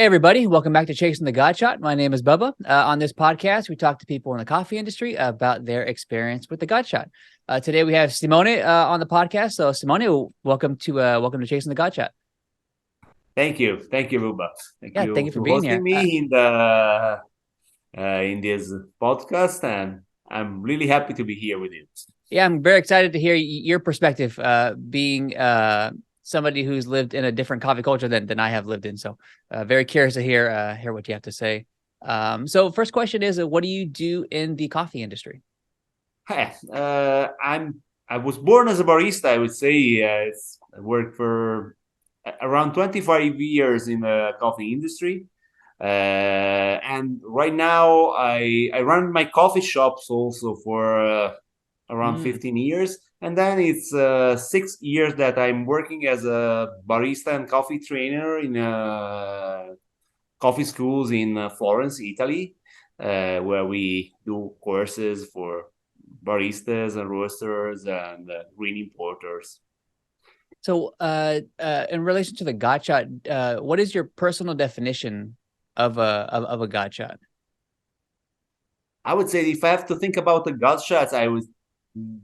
Hey, everybody. Welcome back to Chasing the God Shot. My name is Bubba. On this podcast, we talk to people in the coffee industry about their experience with the God Shot. Today, we have Simone on the podcast. So, Simone, welcome to Chasing the God Shot. Thank you, Ruba. Thank Yeah, thank you you for to being hosting here. me in this podcast, and I'm really happy to be here with you. Yeah, I'm very excited to hear your perspective, being somebody who's lived in a different coffee culture than I have lived in. So, very curious to hear what you have to say. So, first question is, what do you do in the coffee industry? Hi, I was born as a barista. I would say I worked for around 25 years in the coffee industry. And right now I run my coffee shops also for around Mm. 15 years. And then it's 6 years that I'm working as a barista and coffee trainer in coffee schools in Florence, Italy, where we do courses for baristas and roasters and green importers. So, in relation to the God Shot, what is your personal definition of a God Shot? I would say if I have to think about the gut shots, I would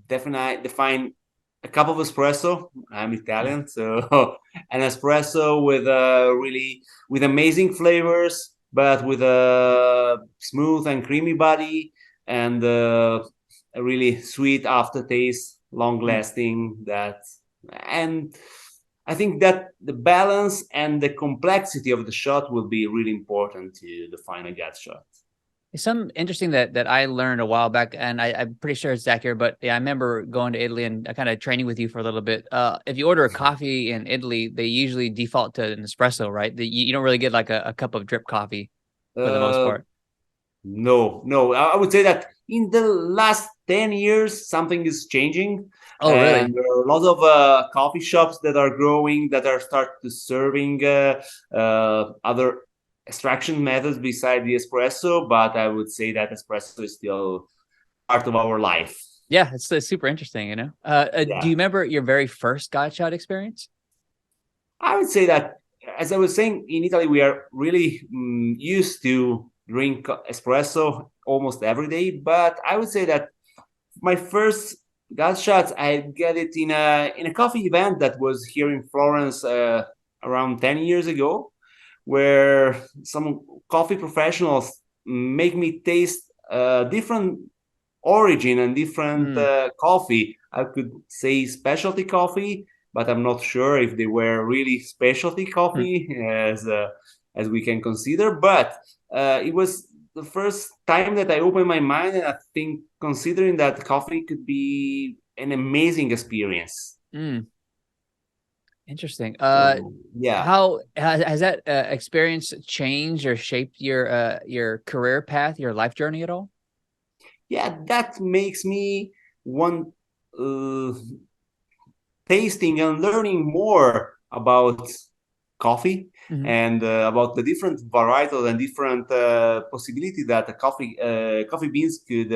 definitely define a cup of espresso. I'm Mm. Italian, so an espresso with really with amazing flavors, but with a smooth and creamy body and a really sweet aftertaste, long Mm. lasting. That and I think that the balance and the complexity of the shot will be really important to define a gut shot. It's something interesting that I learned a while back, and I'm pretty sure it's accurate. But yeah, I remember going to Italy and kind of training with you for a little bit. If you order a coffee in Italy, they usually default to an espresso, right? You don't really get like a cup of drip coffee for the most Uh, part. No. I would say that in the last 10 years, something is changing. Oh, And really? there are a lot of coffee shops that are growing, that are start to serving other extraction methods beside the espresso. But I would say that espresso is still part of our life. Yeah, it's super interesting, you know. Do Yeah. you remember your very first God Shot experience? I would say that, as I was saying, in Italy, we are really used to drink espresso almost every day. But I would say that my first gas shots, I get it in a coffee event that was here in Florence around 10 years ago, where some coffee professionals make me taste different origin and different Mm. coffee. I could say specialty coffee, but I'm not sure if they were really specialty Mm. coffee as we can consider. But it was the first time that I opened my mind, and I think considering that coffee could be an amazing experience. Mm. Interesting. So yeah, How has that experience changed or shaped your career path, your life journey at all? yeah, that makes me want uh, tasting and learning more about coffee Hmm. and about the different varietals and different possibilities that a coffee beans could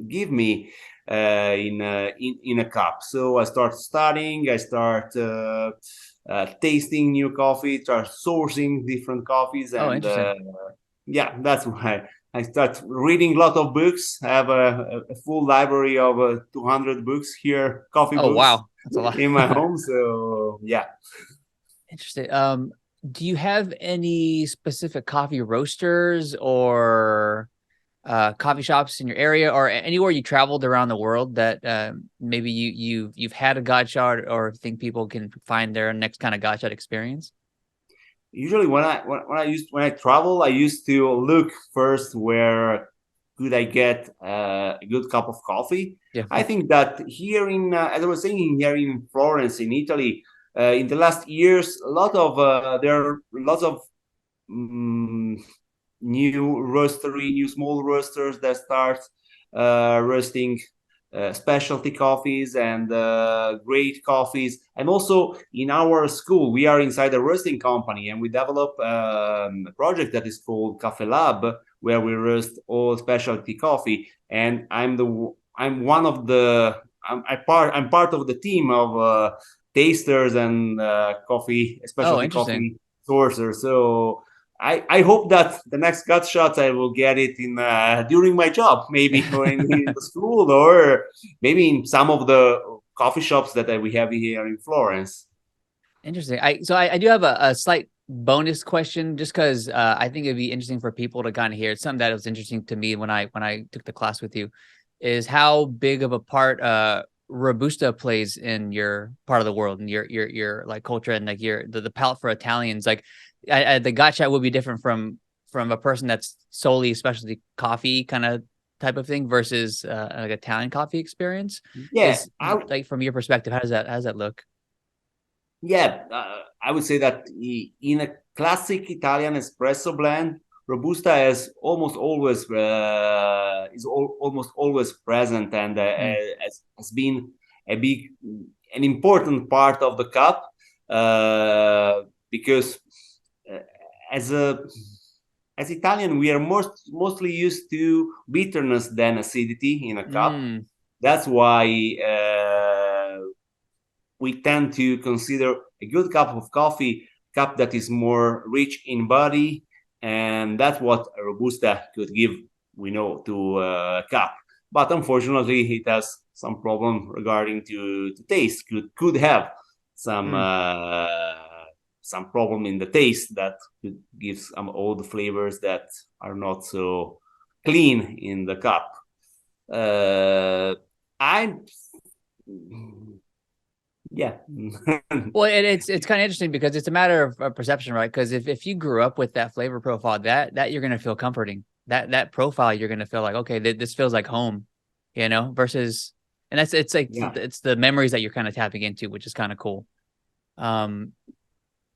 give me in a cup. So I start studying, I start tasting new coffee, start sourcing different coffees, Oh, and interesting. yeah, that's why I start reading a lot of books. I have a full library of 200 books here, coffee Oh, books wow, that's a lot. in my home. So yeah. Interesting. Do you have any specific coffee roasters or coffee shops in your area or anywhere you traveled around the world that maybe you've had a God Shot or think people can find their next kind of God Shot experience? Usually when I travel, I used to look first where could I get a good cup of coffee. Yeah. I think that here in as I was saying, here in Florence in Italy, in the last years, a lot of there are lots of um, new small roasters that start roasting specialty coffees and great coffees. And also in our school, we are inside a roasting company, and we develop a project that is called Cafe Lab, where we roast all specialty coffee. And I'm one of the I'm part of the team of tasters and coffee Oh, specialty interesting. coffee sourcer. So I hope that the next gut shots I will get it in during my job, maybe or in the school, or maybe in some of the coffee shops that we have here in Florence. Interesting. I do have a slight bonus question just because I think it'd be interesting for people to kind of hear. It's something that was interesting to me when I took the class with you, is how big of a part Robusta plays in your part of the world and your like culture and like the palate for Italians. Like the gotcha would be different from a person that's solely specialty coffee kind of type of thing versus like Italian coffee experience. Yeah, Is like from your perspective, how does that look? yeah, I would say that in a classic Italian espresso blend, Robusta is almost always almost always present and Mm, has been a big, an important part of the cup because uh, as a as Italian we are mostly used to bitterness than acidity in a cup. mm, That's why we tend to consider a good cup of coffee cup that is more rich in body, and that's what a robusta could give, we know, to a cup. But unfortunately it has some problem regarding to taste, could have some mm. uh, some problem in the taste that could give some all the flavors that are not so clean in the cup. I yeah. Well, it's kind of interesting because it's a matter of perception, right? Because if you grew up with that flavor profile, that you're gonna feel comforting. That profile, you're gonna feel like, okay, this feels like home, versus, and it's like Yeah, it's the memories that you're kind of tapping into, which is kind of cool. Um,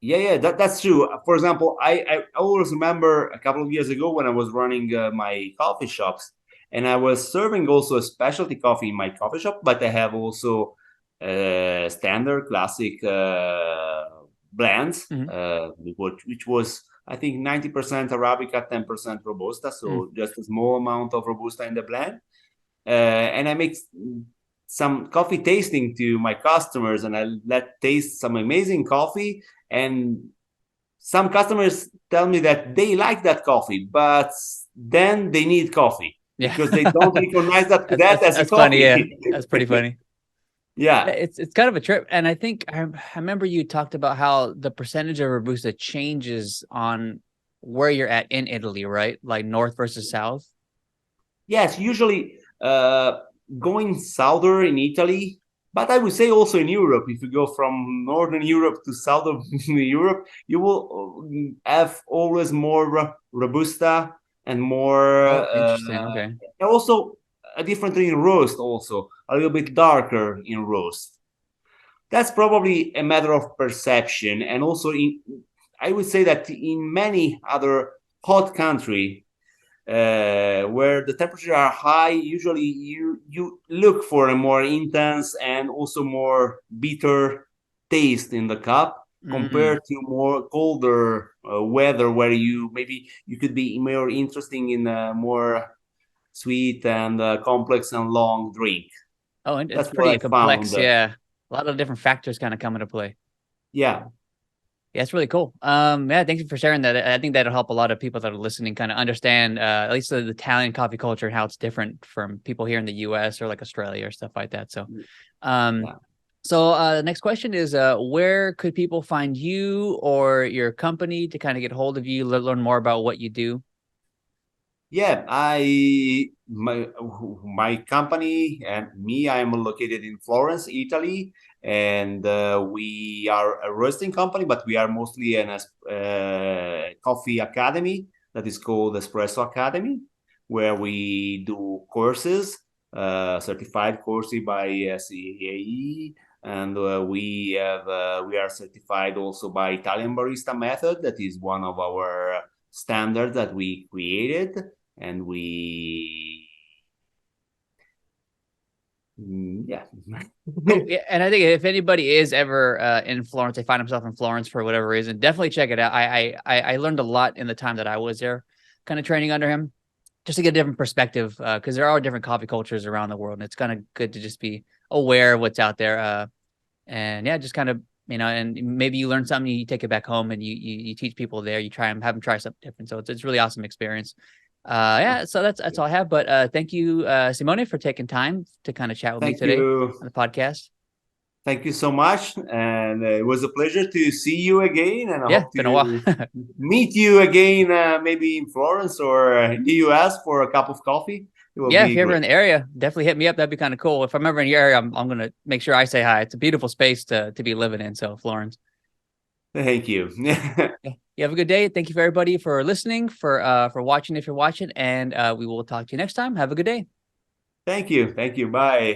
yeah, that's true. For example, I always remember a couple of years ago when I was running my coffee shops, and I was serving also a specialty coffee in my coffee shop, but I have also standard classic blends, mhm, which was I think 90% Arabica, 10% Robusta, mm. so just a small amount of Robusta in the blend. And I make some coffee tasting to my customers, and I let taste some amazing coffee. And some customers tell me that they like that coffee, but then they need coffee Yeah, because they don't recognize that as a that's funny. Yeah, coffee. that's pretty funny. Yeah. It's kind of a trip, and I think I remember you talked about how the percentage of Robusta changes on where you're at in Italy, right? Like north versus south. Yes, usually going southern in Italy, but I would say also in Europe. If you go from northern Europe to southern Europe, you will have always more robusta and more, Oh, interesting. Okay. and also a different in roast. Also a little bit darker in roast. That's probably a matter of perception, and also I would say that in many other hot country where the temperatures are high, usually you look for a more intense and also more bitter taste in the cup Mm. compared to more colder weather where you could be more interesting in a more sweet and complex and long drink. Oh, and it's That's what pretty I found. complex. Yeah, a lot of different factors kind of come into play. Yeah, Yeah, it's really cool. Yeah, thank you for sharing that. I think that'll help a lot of people that are listening kind of understand at least the Italian coffee culture and how it's different from people here in the US or like Australia or stuff like that. So, um, yeah. the next question is where could people find you or your company to kind of get hold of you, learn more about what you do? Yeah, my company and me, I am located in Florence, Italy, and we are a roasting company, but we are mostly an coffee academy that is called Espresso Academy, where we do courses, certified courses by CAE, and we are certified also by Italian Barista Method. That is one of our standards that we created, and yeah. Cool. Yeah, and I think if anybody is ever in Florence, they find themselves in Florence for whatever reason, definitely check it out. I learned a lot in the time that I was there, kind of training under him, just to get a different perspective. Because there are different coffee cultures around the world, and it's kind of good to just be aware of what's out there. And yeah, just kind of and maybe you learn something, you take it back home and you teach people there, you have them try something different. So it's a really awesome experience. Yeah, so that's all I have. But thank you, Simone, for taking time to kind of chat with me Thank today you. on the podcast. Thank you so much. And it was a pleasure to see you again. And I Yeah, hope it's been a while. to meet you again, maybe in Florence or in the US for a cup of coffee. It will Yeah, if be you're ever in great. the area, definitely hit me up. That'd be kind of cool. If I'm ever in your area, I'm gonna make sure I say hi. It's a beautiful space to be living in. So Florence. Thank you. Yeah. You have a good day. Thank you for everybody for listening, for watching if you're watching, and we will talk to you next time. Have a good day. Thank you. Thank you. Bye.